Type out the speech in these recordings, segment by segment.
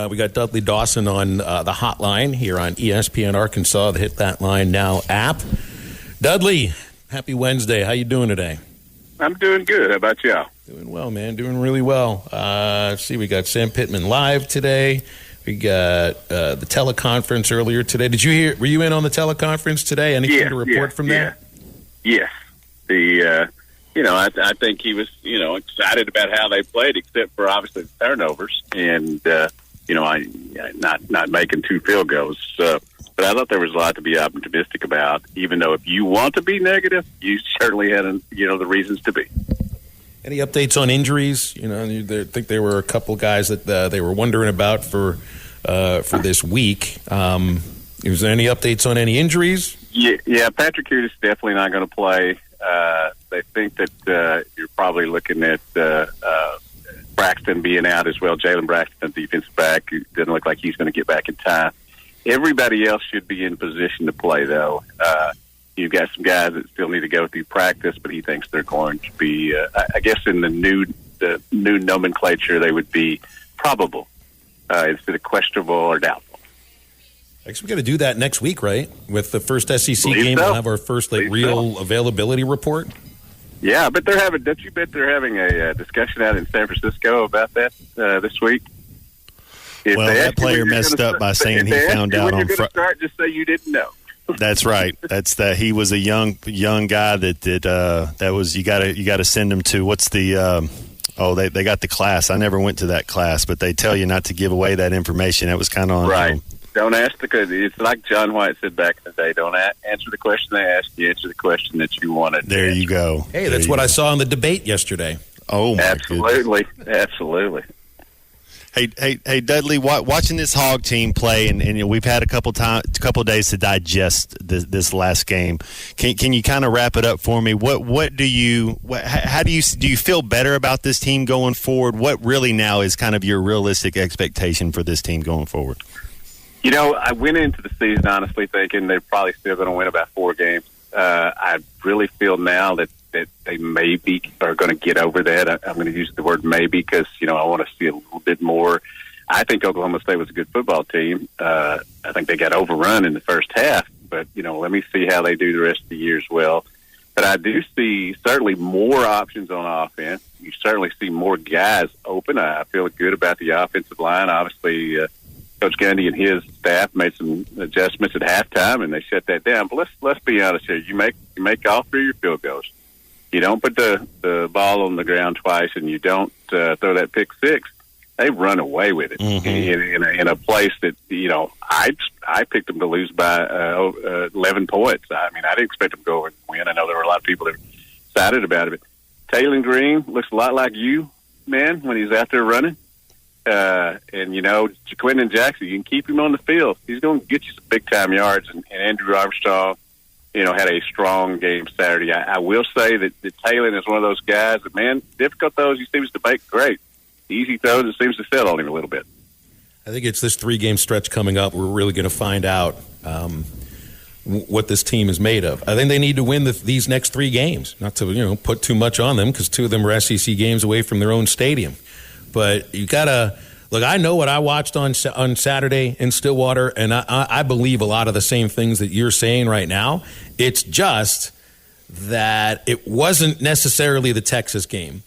We got Dudley Dawson on the hotline here on ESPN Arkansas, the Hit That Line Now app. Dudley, happy Wednesday. How you doing today? I'm doing good. How about y'all? Doing well, man. Doing really well. See, we got Sam Pittman live today. We got the teleconference earlier today. Did you hear? Were you in on the teleconference today? Anything to report from there? Yes. I think he was, excited about how they played, except for obviously the turnovers and, not making 2 field goals. But I thought there was a lot to be optimistic about, even though if you want to be negative, you certainly had, the reasons to be. Any updates on injuries? I think there were a couple guys that they were wondering about for this week. Is there any updates on any injuries? Yeah, Patrick Hughes is definitely not going to play. They think that you're probably looking at Braxton being out as well. Jalen Braxton, defensive back, who doesn't look like he's going to get back in time. Everybody else should be in position to play, though. You've got some guys that still need to go through practice, but he thinks they're going to be, I guess in the new nomenclature, they would be probable instead of questionable or doubtful. I guess we got to do that next week, right? With the first SEC game, we'll have our first real availability report. Yeah, but don't you bet they're having a discussion out in San Francisco about that this week? That player messed up by saying he found out on Friday. Start, just say you didn't know. That's right. He was a young guy that was you got to send him to what's the they got the class. I never went to that class, but they tell you not to give away that information. That was kind of right. Don't ask it's like John White said back in the day. Don't answer the question they ask you. Answer the question that you wanted. There you go. Hey, that's what I saw in the debate yesterday. Oh, my absolutely, goodness. Absolutely. Hey, Dudley, watching this Hog team play, and we've had a couple days to digest this last game. Can you kind of wrap it up for me? How do you feel better about this team going forward? What really now is kind of your realistic expectation for this team going forward? I went into the season honestly thinking they're probably still going to win about 4 games. I really feel now that they maybe are going to get over that. I'm going to use the word maybe because, I want to see a little bit more. I think Oklahoma State was a good football team. I think they got overrun in the first half, but, let me see how they do the rest of the year as well. But I do see certainly more options on offense. You certainly see more guys open. I feel good about the offensive line. Obviously, Coach Gundy and his staff made some adjustments at halftime, and they shut that down. But let's be honest here. You make all 3 of your field goals. You don't put the ball on the ground twice, and you don't throw that pick 6. They run away with it in a place that I picked them to lose by 11 points. I mean, I didn't expect them to go over and win. I know there were a lot of people that were excited about it. But Taylor Green looks a lot like you, man, when he's out there running. And Jaquindon Jackson, you can keep him on the field. He's going to get you some big time yards. And Andrew Armstrong, had a strong game Saturday. I will say that Taylor is one of those guys that, man, difficult throws he seems to make great. Easy throws, it seems to settle on him a little bit. I think it's this 3-game stretch coming up. We're really going to find out what this team is made of. I think they need to win these next 3 games. Not to put too much on them because 2 of them are SEC games away from their own stadium. But you got to look. I know what I watched on Saturday in Stillwater, and I believe a lot of the same things that you're saying right now. It's just that it wasn't necessarily the Texas game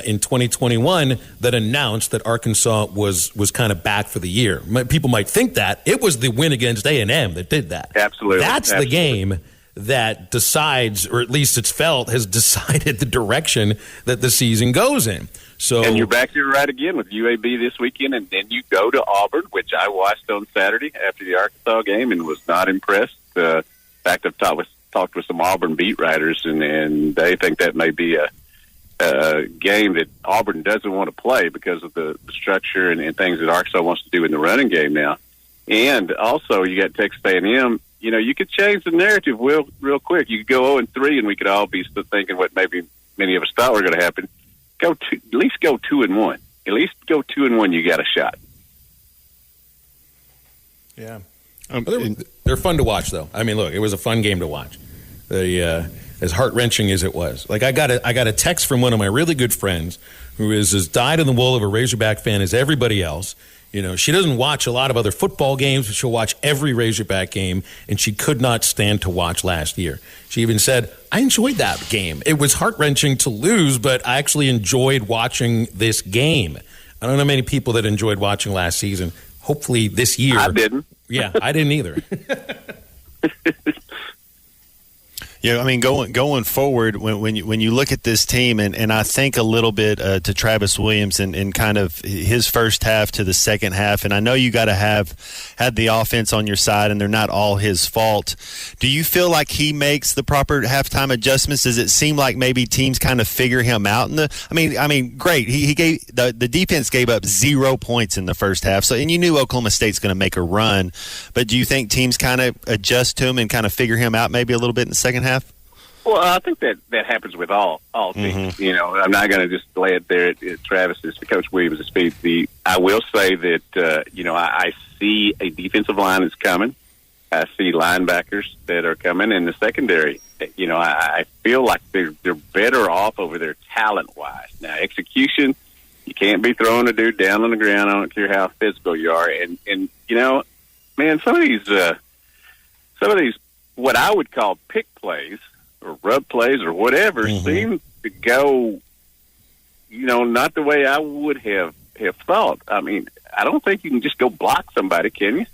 in 2021 that announced that Arkansas was kind of back for the year. People might think that. It was the win against A&M that did that. Absolutely. That's the game that decides, or at least it's felt, has decided the direction that the season goes in. So, and you're back here right again with UAB this weekend, and then you go to Auburn, which I watched on Saturday after the Arkansas game and was not impressed. In fact, I've talked with some Auburn beat writers, and they think that may be a game that Auburn doesn't want to play because of the structure and things that Arkansas wants to do in the running game now. And also, you got Texas A&M. You could change the narrative real quick. You could go 0-3, and we could all be still thinking what maybe many of us thought were going to happen. At least go 2-1. At least go 2-1. You got a shot. Yeah, they're fun to watch, though. I mean, look, it was a fun game to watch. As heart-wrenching as it was. Like I got a text from one of my really good friends who is as dyed in the wool of a Razorback fan as everybody else. She doesn't watch a lot of other football games, but she'll watch every Razorback game, and she could not stand to watch last year. She even said, I enjoyed that game. It was heart-wrenching to lose, but I actually enjoyed watching this game. I don't know many people that enjoyed watching last season. Hopefully this year. I didn't. Yeah, I didn't either. Yeah, I mean, going forward, when you look at this team, and I think a little bit to Travis Williams and kind of his first half to the second half, and I know you got to had the offense on your side, and they're not all his fault. Do you feel like he makes the proper halftime adjustments? Does it seem like maybe teams kind of figure him out? I mean, great. He gave the defense gave up 0 points in the first half, and you knew Oklahoma State's going to make a run, but do you think teams kind of adjust to him and kind of figure him out maybe a little bit in the second half? Well, I think that happens with all teams. Mm-hmm. I'm not going to just lay it there at Travis's, Coach Williams' feet. I will say that, I see a defensive line that's coming. I see linebackers that are coming in the secondary. I feel like they're better off over there talent-wise. Now, execution, you can't be throwing a dude down on the ground. I don't care how physical you are. And man, some of these what I would call pick plays, or rub plays or whatever, seem to go, not the way I would have thought. I mean, I don't think you can just go block somebody, can you?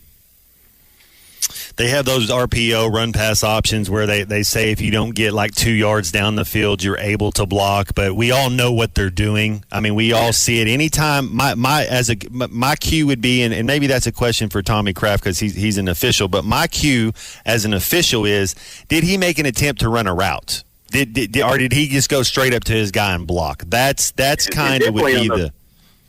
They have those RPO run pass options where they say if you don't get like 2 yards down the field, you're able to block. But we all know what they're doing. I mean, we all see it. Anytime my cue would be, and maybe that's a question for Tommy Kraft because he's an official. But my cue as an official is: did he make an attempt to run a route? Or did he just go straight up to his guy and block? That's kind of would be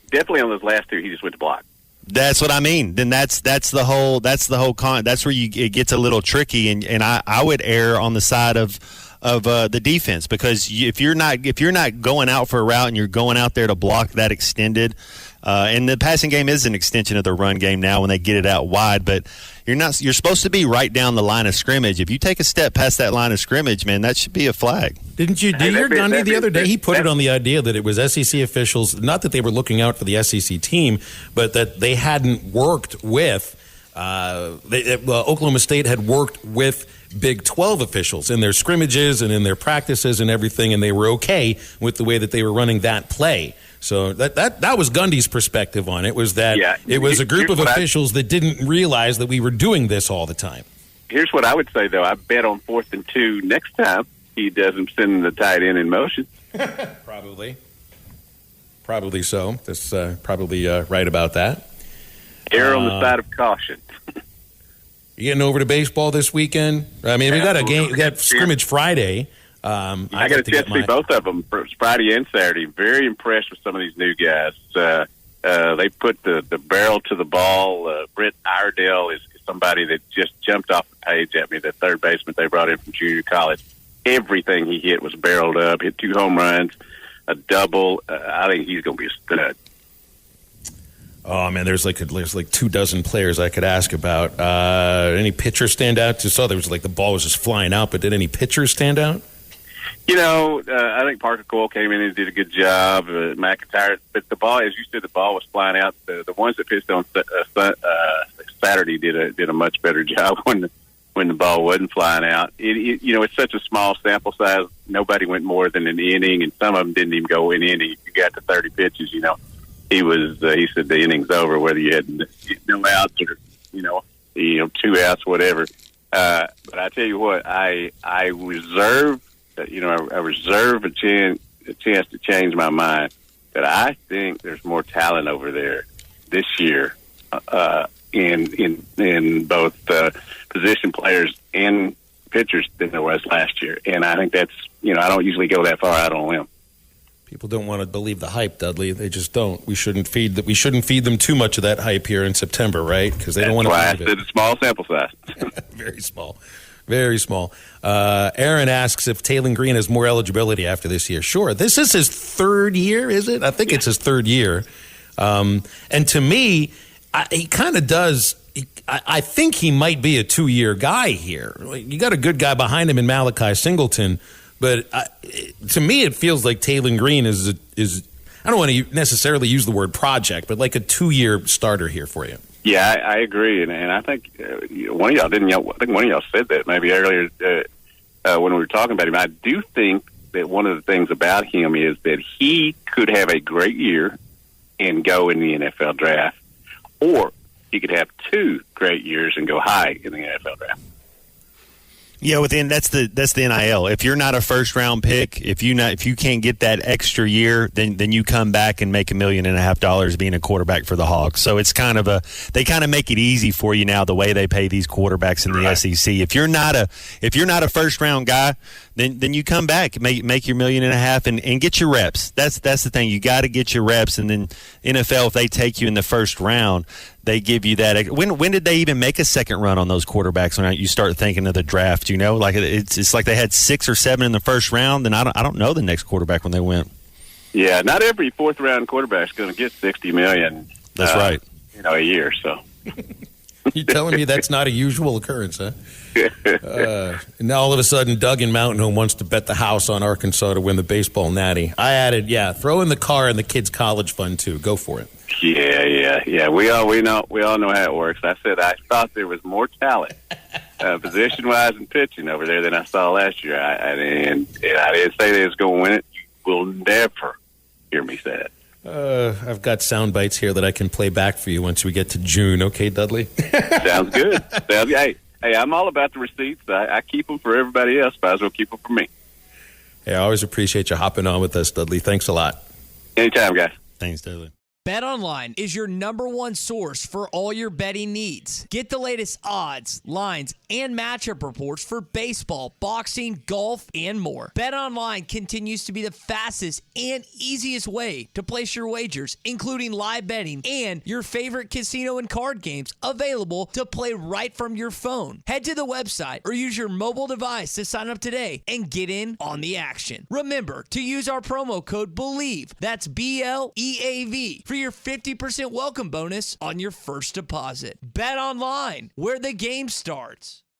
definitely on those last two. He just went to block. That's what I mean. Then that's the whole that's where it gets a little tricky, and I would err on the side of the defense, because if you're not going out for a route and you're going out there to block that extended, and the passing game is an extension of the run game now when they get it out wide, but you're supposed to be right down the line of scrimmage. If you take a step past that line of scrimmage, man, that should be a flag. Did you hear Gundy the other day? He put it on the idea that it was SEC officials, not that they were looking out for the SEC team, but that they hadn't worked with Oklahoma State had worked with Big 12 officials in their scrimmages and in their practices and everything, and they were okay with the way that they were running that play. So that was Gundy's perspective on it, was that it was a group of officials that didn't realize that we were doing this all the time. Here's what I would say, though. I bet on 4th and 2 next time he doesn't send the tight end in motion. Probably so. That's probably right about that. Err on the side of caution. You getting over to baseball this weekend? I mean, we got a game. We got scrimmage Friday. I got a chance to see both of them, Friday and Saturday. Very impressed with some of these new guys. They put the barrel to the ball. Britt Iredale is somebody that just jumped off the page at me, the third baseman they brought in from junior college. Everything he hit was barreled up, hit 2 home runs, a double. I think he's going to be a stud. Oh, man, there's like 24 players I could ask about. Any pitchers stand out? Just saw there was like the ball was just flying out, but did any pitchers stand out? I think Parker Coyle came in and did a good job. McIntyre, but the ball, as you said, the ball was flying out. The ones that pitched on Saturday did a much better job when the ball wasn't flying out. It's such a small sample size. Nobody went more than an inning, and some of them didn't even go an inning. If you got to 30 pitches, he said the inning's over, whether you had no outs or 2 outs, whatever. But I tell you what, I reserve. I reserve a chance to change my mind. But I think there's more talent over there this year in both position players and pitchers than there was last year. And I think that's I don't usually go that far out on a limb. People don't want to believe the hype, Dudley. They just don't. We shouldn't feed them too much of that hype here in September, right? Because they don't want to believe it. That's why I said a small sample size. Very small. Very small. Aaron asks if Taylor Green has more eligibility after this year. Sure. This is his 3rd year, is it? I think it's his 3rd year. And to me, he kind of does. I think he might be a 2-year guy here. You got a good guy behind him in Malachi Singleton. But to me, it feels like Taylor Green is I don't want to necessarily use the word project, but like a 2-year starter here for you. Yeah, I agree, and I think one of y'all didn't. I think one of y'all said that maybe earlier when we were talking about him. I do think that one of the things about him is that he could have a great year and go in the NFL draft, or he could have 2 great years and go high in the NFL draft. Yeah, that's the NIL. If you're not a first round pick, if you can't get that extra year, then you come back and make $1.5 million being a quarterback for the Hogs. So it's they kind of make it easy for you now the way they pay these quarterbacks in the SEC. If you're not a first round guy, then you come back, make your $1.5 million and get your reps. That's the thing. You got to get your reps, and then NFL, if they take you in the first round, they give you that. When did they even make a second run on those quarterbacks? When you start thinking of the draft, like it's like they had 6 or 7 in the first round, and I don't know the next quarterback when they went. Yeah, not every 4th round quarterback is going to get $60 million. That's right. A year. So you telling me that's not a usual occurrence, huh? Now all of a sudden, Doug in Mountain Home wants to bet the house on Arkansas to win the baseball natty. I added, throw in the car and the kids' college fund too. Go for it. Yeah. We all know how it works. I said I thought there was more talent, position wise and pitching over there than I saw last year. And I didn't say they was going to win it. You will never hear me say it. I've got sound bites here that I can play back for you once we get to June. Okay, Dudley? Sounds good. Hey, I'm all about the receipts. I keep them for everybody else. Might as well keep them for me. Hey, I always appreciate you hopping on with us, Dudley. Thanks a lot. Anytime, guys. Thanks, Dudley. BetOnline is your #1 source for all your betting needs. Get the latest odds, lines, and matchup reports for baseball, boxing, golf, and more. BetOnline continues to be the fastest and easiest way to place your wagers, including live betting and your favorite casino and card games available to play right from your phone. Head to the website or use your mobile device to sign up today and get in on the action. Remember to use our promo code BELIEVE, that's BLEAV, for your 50% welcome bonus on your first deposit. Bet online, where the game starts.